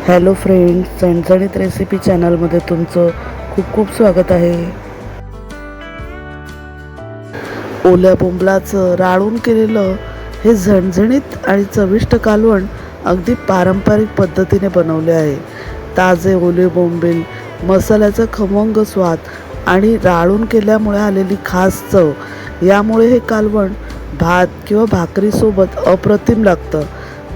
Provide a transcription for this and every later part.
Hello friends, झणझणीत recipe चॅनलमध्ये तुमचं खूप खूप स्वागत आहे. ओल्या बोंबलाचं राळून केलेलं हे झणझणीत आणि चविष्ट कालवण अगदी पारंपरिक पद्धतीने बनवले आहे. ताजे ओले बोंबील, मसाल्याचा खमंग स्वाद आणि राळून केल्यामुळे आलेली खास चव यामुळे हे कालवण भात किंवा भाकरीसोबत अप्रतिम लागतं.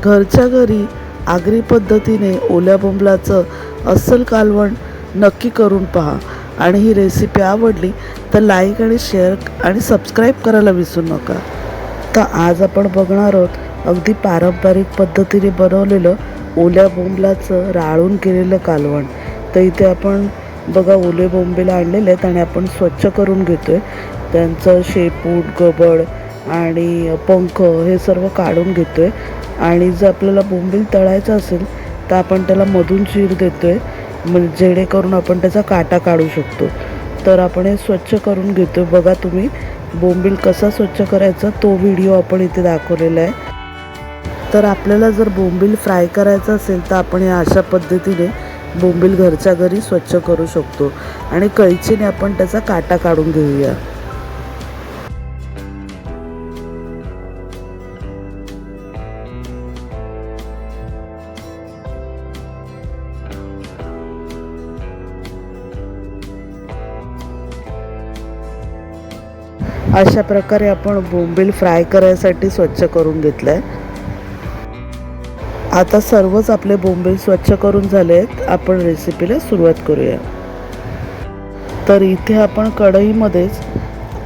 घरच्या घरी आगरी पद्धतीने ओल्या बोंबलाचं अस्सल कालवण नक्की करून पहा. आणि ही रेसिपी आवडली तर लाईक आणि शेअर आणि सबस्क्राईब करायला विसरू नका. तर आज आपण बघणार आहोत अगदी पारंपरिक पद्धतीने बनवलेलं ओल्या बोंबलाचं राळून केलेलं कालवण. तर इथे आपण बघा ओले बोंबील आणलेले आहेत आणि आपण स्वच्छ करून घेतो आहे. त्यांचं शेपूट, गबड आणि पंख हे सर्व काढून घेतो आहे. आणि जर आपल्याला बोंबील तळायचं असेल तर आपण त्याला मधून चीर देतो आहे, म्हणजे जेणेकरून आपण त्याचा काटा काढू शकतो. तर आपण हे स्वच्छ करून घेतो आहे. बघा तुम्ही बोंबील कसा स्वच्छ करायचा तो व्हिडिओ आपण इथे दाखवलेला आहे. तर आपल्याला जर बोंबील फ्राय करायचं असेल तर आपण या अशा पद्धतीने बोंबील घरच्या घरी स्वच्छ करू शकतो आणि कैचीने आपण त्याचा काटा काढून घेऊया. अशा प्रकारे आपण बोंबील फ्राय करायसाठी स्वच्छ करून घेतलं आहे. आता सर्वच आपले बोंबील स्वच्छ करून झाले आहेत. आपण रेसिपीला सुरुवात करूया. तर इथे आपण कढईमध्येच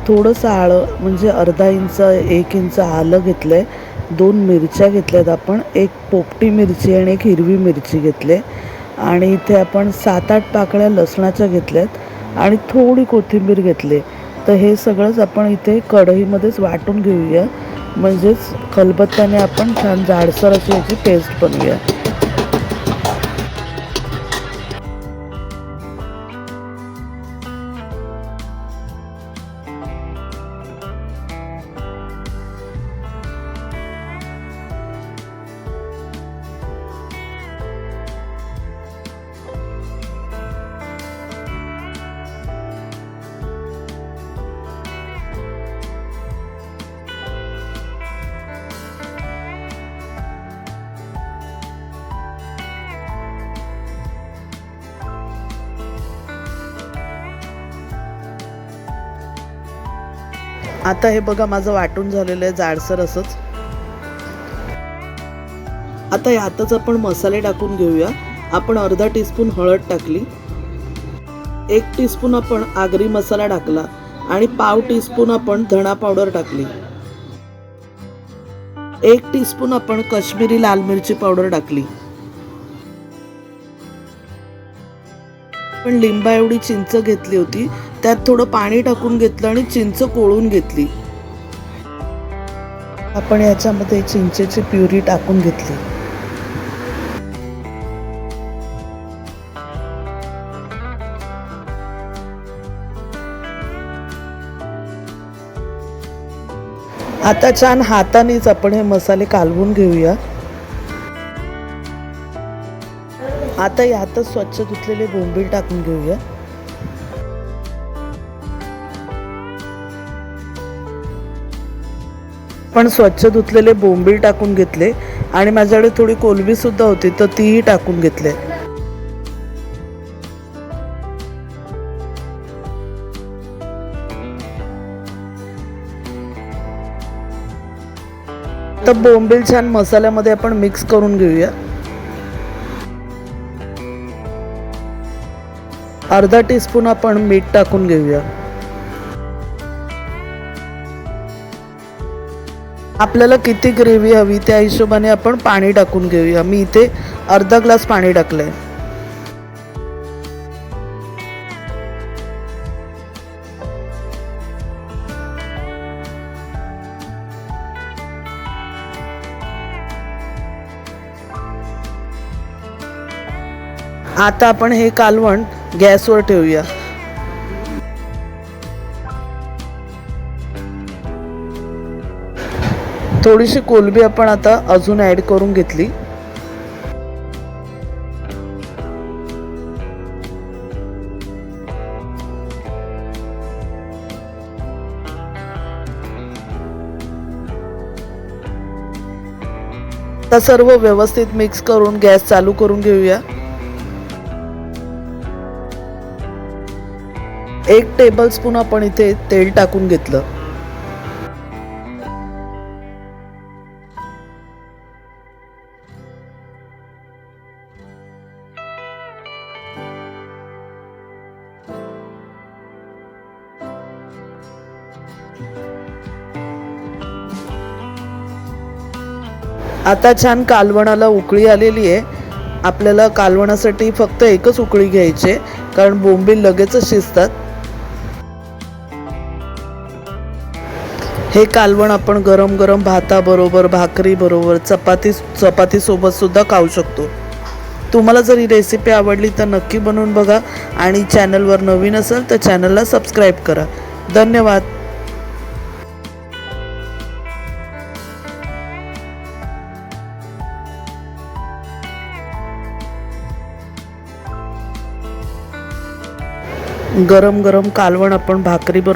थोडंसं आलं, म्हणजे अर्धा इंच 1 इंच आलं घेतलं आहे. 2 मिरच्या घेतल्यात आपण, 1 पोपटी मिरची आणि 1 हिरवी मिरची घेतली. आणि इथे आपण 7-8 पाकळ्या लसणाच्या घेतल्यात आणि थोडी कोथिंबीर घेतली. तर हे सगळंच आपण इथे कढईमध्येच वाटून घेऊया, म्हणजेच खलबत्त्याने आपण छान जाडसर अशी याची पेस्ट बनवूया. आता हे बघा माझं वाटून झालेलं आहे जाडसर असंच. आता यातच आपण मसाले टाकून घेऊया. आपण अर्धा टीस्पून हळद टाकली, 1 टीस्पून आपण आगरी मसाला टाकला आणि पाव टीस्पून आपण धणा पावडर टाकली. 1 टीस्पून आपण काश्मीरी लाल मिरची पावडर टाकली. आपण लिंबा एवढी चिंच घेतली होती, त्यात थोडं पाणी टाकून घेतलं आणि चिंच कोळून घेतली. आपण याच्यामध्ये चिंचेची प्युरी टाकून घेतली. आता छान हातानेच आपण हे मसाले कालवून घेऊया. आता यातच स्वच्छ धुतलेले बोंबील टाकून घेऊया. पण स्वच्छ धुतलेले बोंबील टाकून घेतले आणि माझ्याकडे थोडी कोलंबी सुद्धा होती, तर तीही टाकून घेतले. तर बोंबील छान मसाल्यामध्ये आपण मिक्स करून घेऊया. अर्धा टीस्पून आपण मीठ टाकून घेऊया. आपल्याला किती ग्रेव्ही हवी त्या हिशोबाने आपण पाणी टाकून घेऊया. मी इथे अर्धा ग्लास पाणी टाकलंय. आता आपण हे कालवण गॅसवर ठेवूया. थोडीशी कोलंबी आपण आता अजून ॲड करून घेतली. आता सर्व व्यवस्थित मिक्स करून गॅस चालू करून घेऊया. 1 टेबलस्पून आपण इथे तेल टाकून घेतलं. आता छान कालवणाला उकळी आलेली आहे. आपल्याला कालवणासाठी फक्त एकच उकळी घ्यायची आहे, कारण बोंबील लगेचच शिजतात. हे कालवण आपण गरम गरम भाताबरोबर, भाकरी बरोबर, चपाती सोबत सुद्धा खाऊ शकतो. तुम्हाला जर ही रेसिपी आवडली तर नक्की बनवून बघा आणि चॅनलवर नवीन असेल तर चॅनलला सबस्क्राईब करा. धन्यवाद. गरम गरम कालवण आपण भाकरी बरोबर